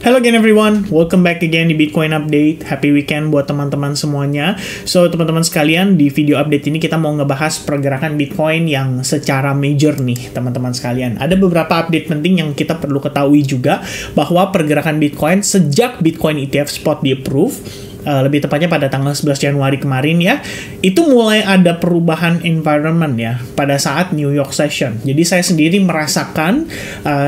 Hello again everyone, welcome back again di Bitcoin Update. Happy weekend buat teman-teman semuanya. So teman-teman sekalian, di video update ini kita mau ngebahas pergerakan Bitcoin yang secara major nih teman-teman sekalian. Ada beberapa update penting yang kita perlu ketahui juga, bahwa pergerakan Bitcoin sejak Bitcoin ETF Spot di-approve, lebih tepatnya pada tanggal 11 Januari kemarin ya, itu mulai ada perubahan environment ya pada saat New York Session. Jadi saya sendiri merasakan,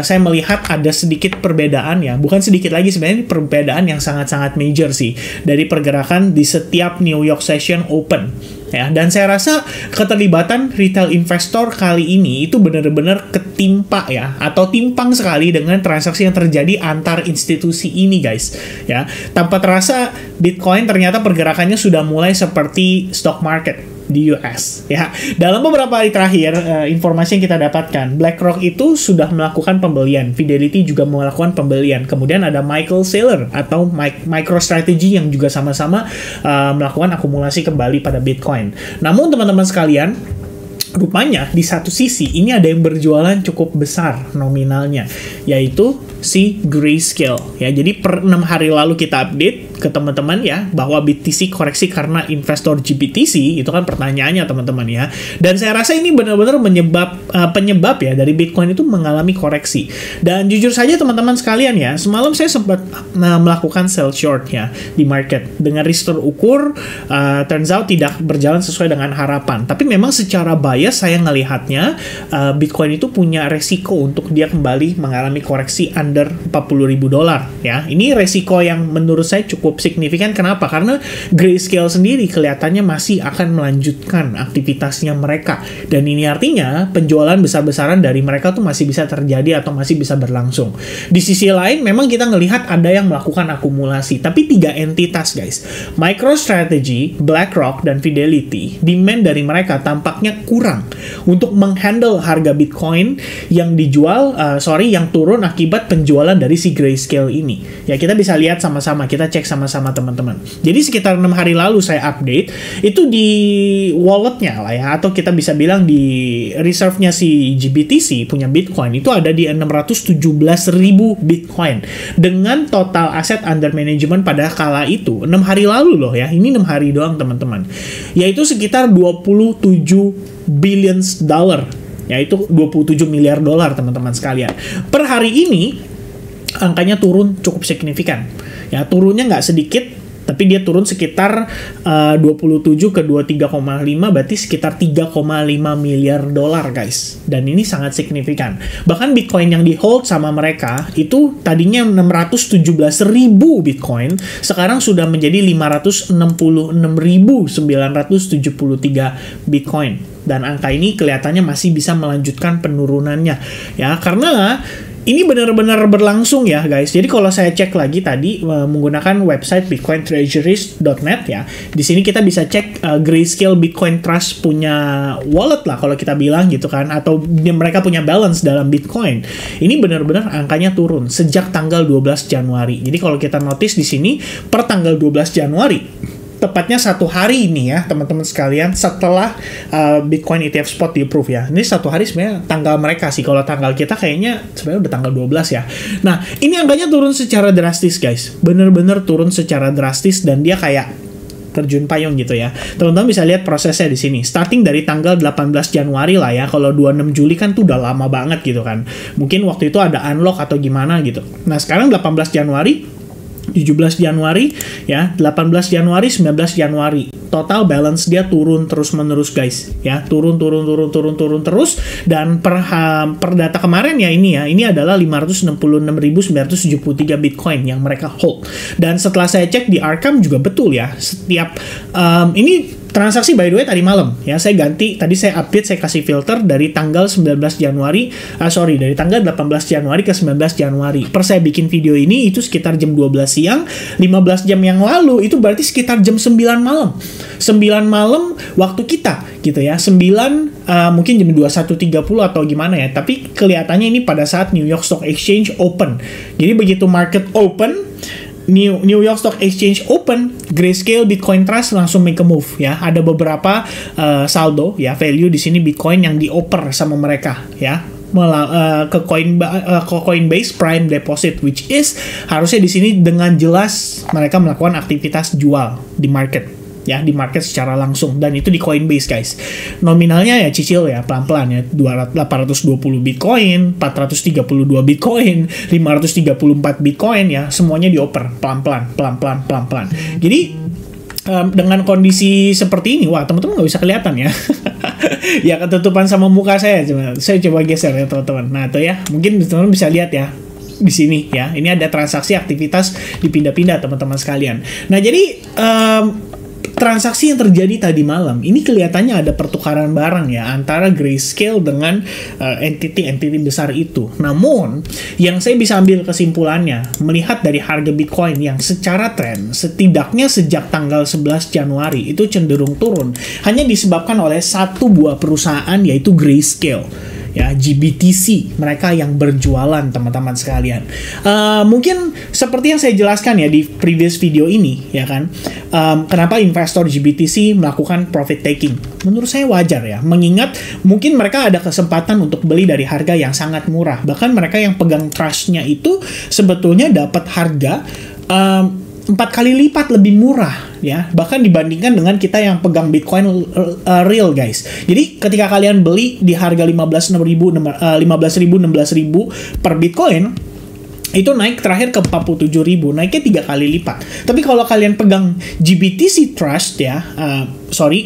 saya melihat ada sedikit perbedaan ya, bukan sedikit lagi sebenarnya, perbedaan yang sangat-sangat major sih dari pergerakan di setiap New York Session Open. Ya, dan saya rasa keterlibatan retail investor kali ini itu benar-benar ketimpa ya, atau timpang sekali dengan transaksi yang terjadi antar institusi ini guys. Ya, tanpa terasa Bitcoin ternyata pergerakannya sudah mulai seperti stock market di US ya. Dalam beberapa hari terakhir, informasi yang kita dapatkan, BlackRock itu sudah melakukan pembelian, Fidelity juga melakukan pembelian, kemudian ada Michael Saylor atau MicroStrategy yang juga sama-sama melakukan akumulasi kembali pada Bitcoin. Namun teman-teman sekalian, rupanya di satu sisi ini ada yang berjualan cukup besar nominalnya, yaitu si Grayscale ya. Jadi per 6 hari lalu kita update ke teman-teman ya, bahwa BTC koreksi karena investor GBTC, itu kan pertanyaannya teman-teman ya. Dan saya rasa ini benar-benar penyebab ya dari Bitcoin itu mengalami koreksi. Dan jujur saja teman-teman sekalian ya, semalam saya sempat melakukan sell short ya di market dengan risk terukur, turns out tidak berjalan sesuai dengan harapan. Tapi memang secara bias saya ngelihatnya Bitcoin itu punya resiko untuk dia kembali mengalami koreksi under $40.000 ya. Ini resiko yang menurut saya cukup signifikan. Kenapa? Karena Grayscale sendiri kelihatannya masih akan melanjutkan aktivitasnya mereka, dan ini artinya penjualan besar-besaran dari mereka tuh masih bisa terjadi atau masih bisa berlangsung. Di sisi lain memang kita ngelihat ada yang melakukan akumulasi, tapi 3 entitas guys, MicroStrategy, BlackRock, dan Fidelity, demand dari mereka tampaknya kurang untuk menghandle harga Bitcoin yang yang turun akibat penjualan dari si Grayscale ini. Ya, kita bisa lihat sama-sama, kita cek sama-sama teman-teman. Jadi sekitar 6 hari lalu saya update, itu di walletnya lah ya, atau kita bisa bilang di reserve-nya si GBTC punya Bitcoin, itu ada di 617.000 Bitcoin. Dengan total aset under management pada kala itu, 6 hari lalu loh ya, ini 6 hari doang teman-teman, yaitu sekitar 27 billion dollar, yaitu 27 miliar dolar teman-teman sekalian. Per hari ini angkanya turun cukup signifikan ya, turunnya nggak sedikit, tapi dia turun sekitar 27 ke 23,5, berarti sekitar 3,5 miliar dolar guys. Dan ini sangat signifikan. Bahkan Bitcoin yang di hold sama mereka itu tadinya 617.000 Bitcoin, sekarang sudah menjadi 566.973 Bitcoin. Dan angka ini kelihatannya masih bisa melanjutkan penurunannya ya, karena ini benar-benar berlangsung ya guys. Jadi kalau saya cek lagi tadi menggunakan website bitcointreasuries.net ya, di sini kita bisa cek Grayscale Bitcoin Trust punya wallet lah kalau kita bilang gitu kan, atau mereka punya balance dalam Bitcoin. Ini benar-benar angkanya turun sejak tanggal 12 Januari. Jadi kalau kita notice di sini per tanggal 12 Januari, tepatnya 1 hari ini ya teman-teman sekalian, setelah Bitcoin ETF Spot di-approve ya. Ini 1 hari sebenarnya tanggal mereka sih. Kalau tanggal kita kayaknya sebenarnya udah tanggal 12 ya. Nah, ini angkanya turun secara drastis guys. Bener-bener turun secara drastis, dan dia kayak terjun payung gitu ya. Teman-teman bisa lihat prosesnya di sini. Starting dari tanggal 18 Januari lah ya. Kalau 26 Juli kan tuh udah lama banget gitu kan. Mungkin waktu itu ada unlock atau gimana gitu. Nah, sekarang 18 Januari, 17 Januari ya, 18 Januari, 19 Januari, total balance dia turun terus-menerus guys ya, turun terus. Dan per data kemarin ya, ini adalah 566.973 Bitcoin yang mereka hold. Dan setelah saya cek di Arkham juga betul ya, setiap ini transaksi by the way tadi malam ya, saya ganti, tadi saya update, saya kasih filter dari tanggal 19 Januari, dari tanggal 18 Januari ke 19 Januari. Per saya bikin video ini itu sekitar jam 12 siang, 15 jam yang lalu itu berarti sekitar jam 9 malam. 9 malam waktu kita gitu ya, 9 mungkin jam 21.30 atau gimana ya, tapi kelihatannya ini pada saat New York Stock Exchange open. Jadi begitu market open, New York Stock Exchange open, Grayscale Bitcoin Trust langsung make a move ya. Ada beberapa saldo ya, value di sini Bitcoin yang dioper sama mereka ya. ke Coinbase Prime Deposit, which is harusnya di sini dengan jelas mereka melakukan aktivitas jual di market, ya, di market secara langsung, dan itu di Coinbase guys. Nominalnya ya cicil ya, pelan-pelan ya, 820 Bitcoin, 432 Bitcoin, 534 Bitcoin ya, semuanya dioper pelan-pelan. Jadi dengan kondisi seperti ini, wah teman-teman nggak bisa kelihatan ya. Ya ketutupan sama muka saya coba geser ya teman-teman. Nah itu ya, mungkin teman-teman bisa lihat ya di sini ya. Ini ada transaksi aktivitas dipindah-pindah teman-teman sekalian. Nah jadi transaksi yang terjadi tadi malam ini kelihatannya ada pertukaran barang ya antara Grayscale dengan entity besar itu. Namun yang saya bisa ambil kesimpulannya melihat dari harga Bitcoin yang secara tren setidaknya sejak tanggal 11 Januari itu cenderung turun hanya disebabkan oleh satu buah perusahaan yaitu Grayscale. Ya, GBTC, mereka yang berjualan teman-teman sekalian. Mungkin seperti yang saya jelaskan ya di previous video ini, ya kan, kenapa investor GBTC melakukan profit taking. Menurut saya wajar ya, mengingat mungkin mereka ada kesempatan untuk beli dari harga yang sangat murah. Bahkan mereka yang pegang trust-nya itu sebetulnya dapat harga 4 kali lipat lebih murah ya, bahkan dibandingkan dengan kita yang pegang Bitcoin real guys. Jadi ketika kalian beli di harga 15.000 16.000 per Bitcoin, itu naik terakhir ke 47.000, naiknya 3 kali lipat. Tapi kalau kalian pegang GBTC Trust ya,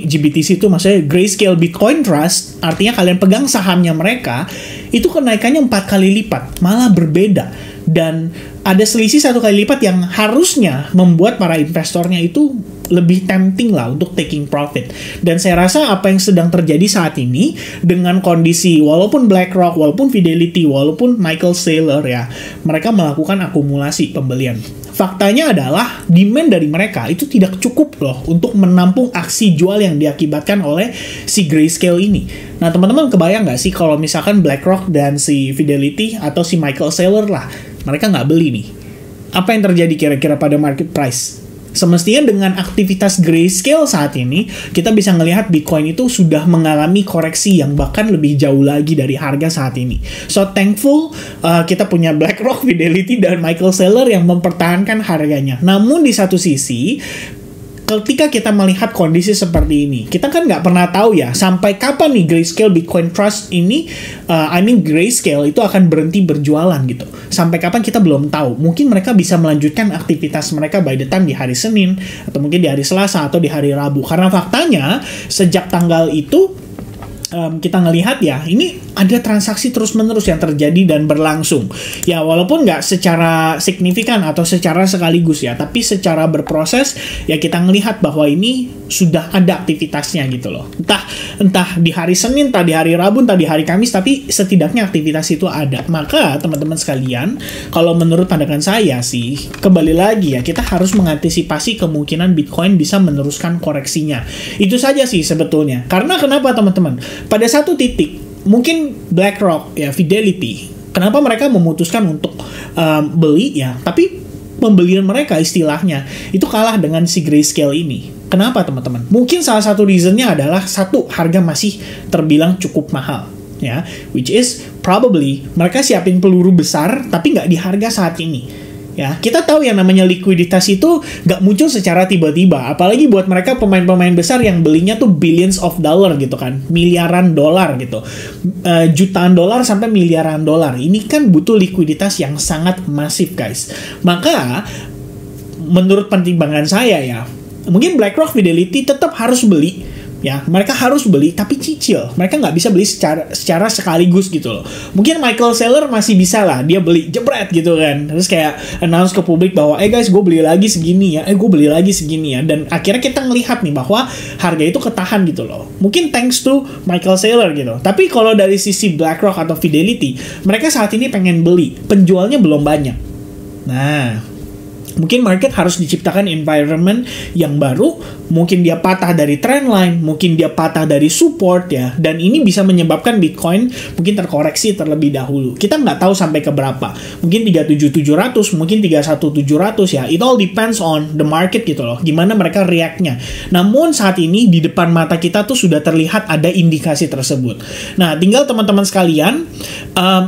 GBTC itu maksudnya Grayscale Bitcoin Trust, artinya kalian pegang sahamnya mereka, itu kenaikannya 4 kali lipat, malah berbeda. Dan ada selisih 1 kali lipat yang harusnya membuat para investornya itu lebih tempting lah untuk taking profit. Dan saya rasa apa yang sedang terjadi saat ini dengan kondisi walaupun BlackRock, walaupun Fidelity, walaupun Michael Saylor ya, mereka melakukan akumulasi pembelian. Faktanya adalah demand dari mereka itu tidak cukup loh untuk menampung aksi jual yang diakibatkan oleh si Grayscale ini. Nah teman-teman kebayang nggak sih kalau misalkan BlackRock dan si Fidelity atau si Michael Saylor lah, mereka nggak beli nih, apa yang terjadi kira-kira pada market price? Semestinya dengan aktivitas Grayscale saat ini, kita bisa melihat Bitcoin itu sudah mengalami koreksi yang bahkan lebih jauh lagi dari harga saat ini. So thankful kita punya BlackRock, Fidelity, dan Michael Saylor yang mempertahankan harganya. Namun di satu sisi, ketika kita melihat kondisi seperti ini, kita kan nggak pernah tahu ya sampai kapan nih Grayscale Bitcoin Trust ini, Grayscale itu akan berhenti berjualan gitu. Sampai kapan kita belum tahu. Mungkin mereka bisa melanjutkan aktivitas mereka by the time di hari Senin, atau mungkin di hari Selasa, atau di hari Rabu. Karena faktanya sejak tanggal itu kita ngelihat ya, ini ada transaksi terus-menerus yang terjadi dan berlangsung. Ya, walaupun nggak secara signifikan atau secara sekaligus ya, tapi secara berproses, ya kita ngelihat bahwa ini sudah ada aktivitasnya gitu loh. Entah di hari Senin, entah di hari Rabu, entah di hari Kamis, tapi setidaknya aktivitas itu ada. Maka, teman-teman sekalian, kalau menurut pandangan saya sih, kembali lagi ya, kita harus mengantisipasi kemungkinan Bitcoin bisa meneruskan koreksinya. Itu saja sih sebetulnya. Karena kenapa, teman-teman? Pada satu titik, mungkin BlackRock, ya Fidelity, kenapa mereka memutuskan untuk beli ya, tapi pembelian mereka istilahnya itu kalah dengan si Grayscale ini. Kenapa teman-teman? Mungkin salah satu reasonnya adalah satu, harga masih terbilang cukup mahal ya, which is probably mereka siapin peluru besar tapi nggak di harga saat ini. Ya, kita tahu yang namanya likuiditas itu nggak muncul secara tiba-tiba, apalagi buat mereka pemain-pemain besar yang belinya tuh billions of dollar gitu kan, miliaran dolar gitu, jutaan dolar sampai miliaran dolar. Ini kan butuh likuiditas yang sangat masif guys. Maka menurut pertimbangan saya ya, mungkin BlackRock, Fidelity tetap harus beli. Ya, mereka harus beli tapi cicil. Mereka nggak bisa beli secara sekaligus gitu loh. Mungkin Michael Saylor masih bisa lah, dia beli jebret gitu kan. Terus kayak announce ke publik bahwa guys, gue beli lagi segini ya. Gue beli lagi segini ya. Dan akhirnya kita ngelihat nih bahwa harga itu ketahan gitu loh. Mungkin thanks to Michael Saylor gitu. Tapi kalau dari sisi BlackRock atau Fidelity, mereka saat ini pengen beli. Penjualnya belum banyak. Nah, Mungkin market harus diciptakan environment yang baru, mungkin dia patah dari trendline, mungkin dia patah dari support ya, dan ini bisa menyebabkan Bitcoin mungkin terkoreksi terlebih dahulu. Kita nggak tahu sampai ke berapa, mungkin 37.700, mungkin 31.700 ya, it all depends on the market gitu loh, gimana mereka react-nya. Namun saat ini di depan mata kita tuh sudah terlihat ada indikasi tersebut. Nah, tinggal teman-teman sekalian,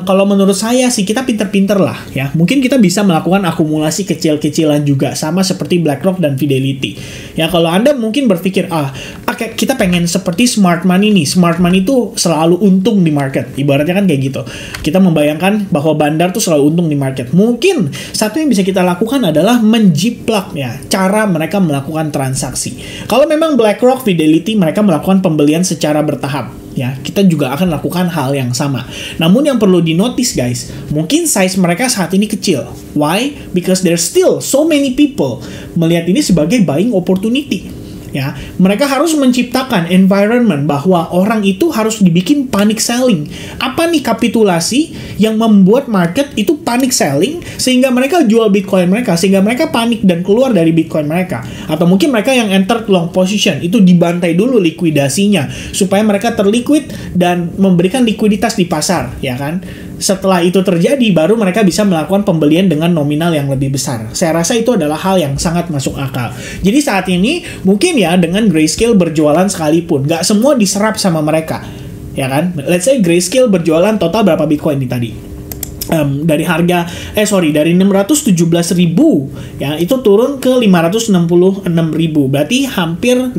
kalau menurut saya sih kita pinter-pinter lah ya, mungkin kita bisa melakukan akumulasi kecil-kecilan juga, sama seperti BlackRock dan Fidelity. Ya, kalau Anda mungkin berpikir, kita pengen seperti smart money nih. Smart money itu selalu untung di market. Ibaratnya kan kayak gitu. Kita membayangkan bahwa bandar tuh selalu untung di market. Mungkin satu yang bisa kita lakukan adalah menjiplak ya, cara mereka melakukan transaksi. Kalau memang BlackRock, Fidelity, mereka melakukan pembelian secara bertahap. Ya, kita juga akan lakukan hal yang sama. Namun yang perlu dinotis guys, mungkin size mereka saat ini kecil. Why? Because there's still so many people melihat ini sebagai buying opportunity. Ya, mereka harus menciptakan environment bahwa orang itu harus dibikin panic selling. Apa nih kapitulasi yang membuat market itu panic selling sehingga mereka jual Bitcoin mereka, sehingga mereka panik dan keluar dari Bitcoin mereka. Atau mungkin mereka yang enter long position itu dibantai dulu likuidasinya supaya mereka terliquid dan memberikan likuiditas di pasar, ya kan? Setelah itu terjadi, baru mereka bisa melakukan pembelian dengan nominal yang lebih besar. Saya rasa itu adalah hal yang sangat masuk akal. Jadi saat ini, mungkin ya dengan Grayscale berjualan sekalipun, nggak semua diserap sama mereka. Ya kan? Let's say Grayscale berjualan total berapa Bitcoin nih tadi? Dari harga, dari 617.000 ya, itu turun ke 566.000. Berarti hampir 50.000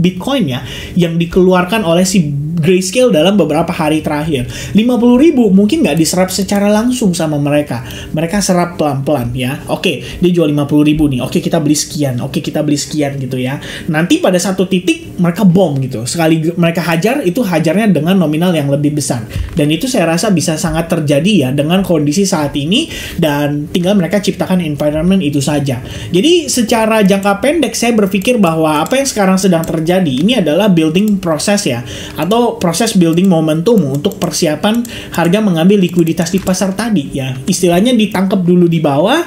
Bitcoin ya, yang dikeluarkan oleh si Grayscale dalam beberapa hari terakhir. 50.000 mungkin nggak diserap secara langsung sama mereka. Mereka serap pelan-pelan ya. Oke, dia jual 50.000 nih. Oke, kita beli sekian. Oke, kita beli sekian gitu ya. Nanti pada satu titik mereka bom gitu. Sekali mereka hajar, itu hajarnya dengan nominal yang lebih besar. Dan itu saya rasa bisa sangat terjadi ya dengan kondisi saat ini, dan tinggal mereka ciptakan environment itu saja. Jadi secara jangka pendek saya berpikir bahwa apa yang sekarang sedang terjadi ini adalah building proses ya, atau proses building momentum untuk persiapan harga mengambil likuiditas di pasar tadi ya. Istilahnya ditangkap dulu di bawah,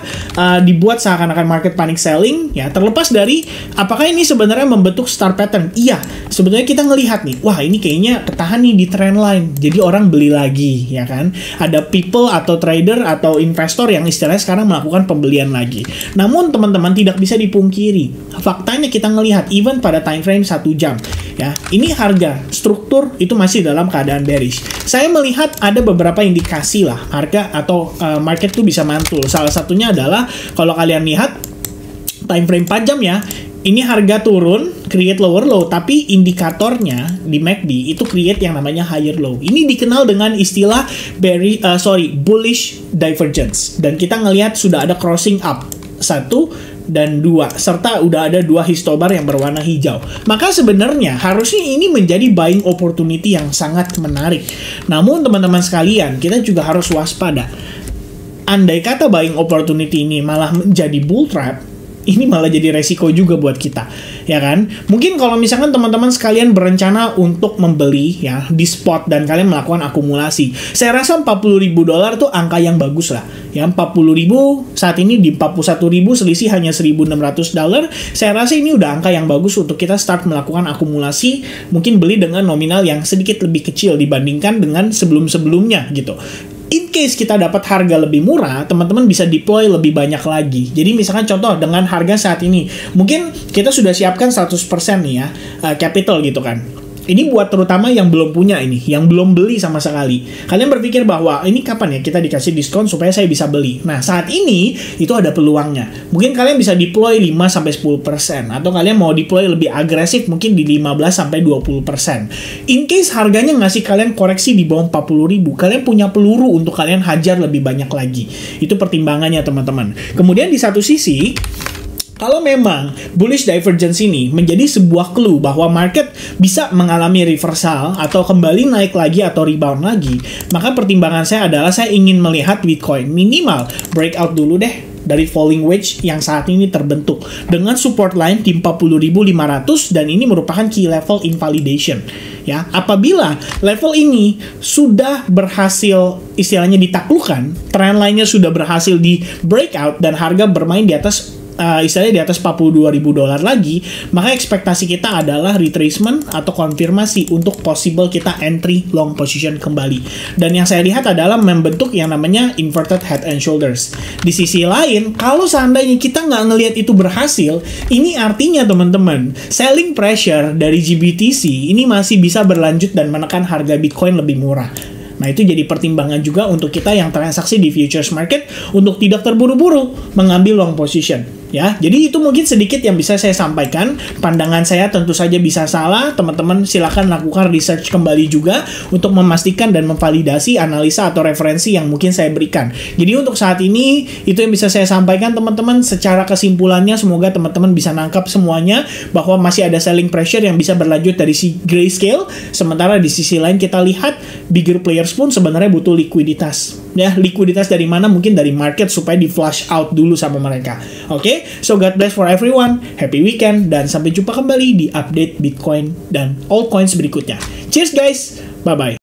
dibuat seakan-akan market panic selling ya, terlepas dari apakah ini sebenarnya membentuk star pattern. Iya, sebenarnya kita ngelihat nih, wah ini kayaknya ketahan nih di trend line, jadi orang beli lagi ya kan. Ada people atau trader atau investor yang istilahnya sekarang melakukan pembelian lagi. Namun teman-teman tidak bisa dipungkiri, faktanya kita ngelihat even pada time frame 1 jam ya, ini harga struktur itu masih dalam keadaan bearish. Saya melihat ada beberapa indikasi lah harga atau market tuh bisa mantul. Salah satunya adalah kalau kalian lihat time frame 4 jam ya, ini harga turun, create lower low, tapi indikatornya di MACD itu create yang namanya higher low. Ini dikenal dengan istilah bullish divergence. Dan kita ngelihat sudah ada crossing up 1 dan 2, serta udah ada 2 histobar yang berwarna hijau. Maka sebenarnya harusnya ini menjadi buying opportunity yang sangat menarik. Namun teman-teman sekalian, kita juga harus waspada. Andai kata buying opportunity ini malah menjadi bull trap, ini malah jadi resiko juga buat kita, ya kan? Mungkin kalau misalkan teman-teman sekalian berencana untuk membeli ya di spot dan kalian melakukan akumulasi, saya rasa $40.000 tuh angka yang bagus lah. Ya, 40.000 saat ini di 41.000, selisih hanya $1.600. Saya rasa ini udah angka yang bagus untuk kita start melakukan akumulasi, mungkin beli dengan nominal yang sedikit lebih kecil dibandingkan dengan sebelum-sebelumnya gitu. In case kita dapat harga lebih murah, teman-teman bisa deploy lebih banyak lagi. Jadi misalkan contoh dengan harga saat ini, mungkin kita sudah siapkan 100% nih ya, capital gitu kan. Ini buat terutama yang belum punya ini, yang belum beli sama sekali. Kalian berpikir bahwa ini kapan ya kita dikasih diskon supaya saya bisa beli. Nah, saat ini itu ada peluangnya. Mungkin kalian bisa deploy 5-10%, atau kalian mau deploy lebih agresif mungkin di 15-20%. In case harganya ngasih kalian koreksi di bawah 40.000, kalian punya peluru untuk kalian hajar lebih banyak lagi. Itu pertimbangannya teman-teman. Kemudian di satu sisi, kalau memang bullish divergence ini menjadi sebuah clue bahwa market bisa mengalami reversal atau kembali naik lagi atau rebound lagi, maka pertimbangan saya adalah saya ingin melihat Bitcoin minimal breakout dulu deh dari falling wedge yang saat ini terbentuk dengan support line di 40.500, dan ini merupakan key level invalidation. ya. Apabila level ini sudah berhasil istilahnya ditaklukkan, trendline-nya sudah berhasil di breakout dan harga bermain di atas istilahnya di atas $42.000 lagi, maka ekspektasi kita adalah retracement atau konfirmasi untuk possible kita entry long position kembali. Dan yang saya lihat adalah membentuk yang namanya inverted head and shoulders. Di sisi lain, kalau seandainya kita nggak ngelihat itu berhasil, ini artinya teman-teman, selling pressure dari GBTC ini masih bisa berlanjut dan menekan harga Bitcoin lebih murah. Nah, itu jadi pertimbangan juga untuk kita yang transaksi di futures market untuk tidak terburu-buru mengambil long position. Ya, jadi itu mungkin sedikit yang bisa saya sampaikan. Pandangan saya tentu saja bisa salah. Teman-teman silakan lakukan research kembali juga untuk memastikan dan memvalidasi analisa atau referensi yang mungkin saya berikan. Jadi untuk saat ini itu yang bisa saya sampaikan teman-teman. Secara kesimpulannya semoga teman-teman bisa nangkap semuanya bahwa masih ada selling pressure yang bisa berlanjut dari si grayscale. Sementara di sisi lain kita lihat bigger players pun sebenarnya butuh likuiditas. Ya, likuiditas dari mana? Mungkin dari market supaya di flush out dulu sama mereka. Oke? So God bless for everyone, happy weekend, dan sampai jumpa kembali di update Bitcoin dan altcoins berikutnya. Cheers guys, bye-bye.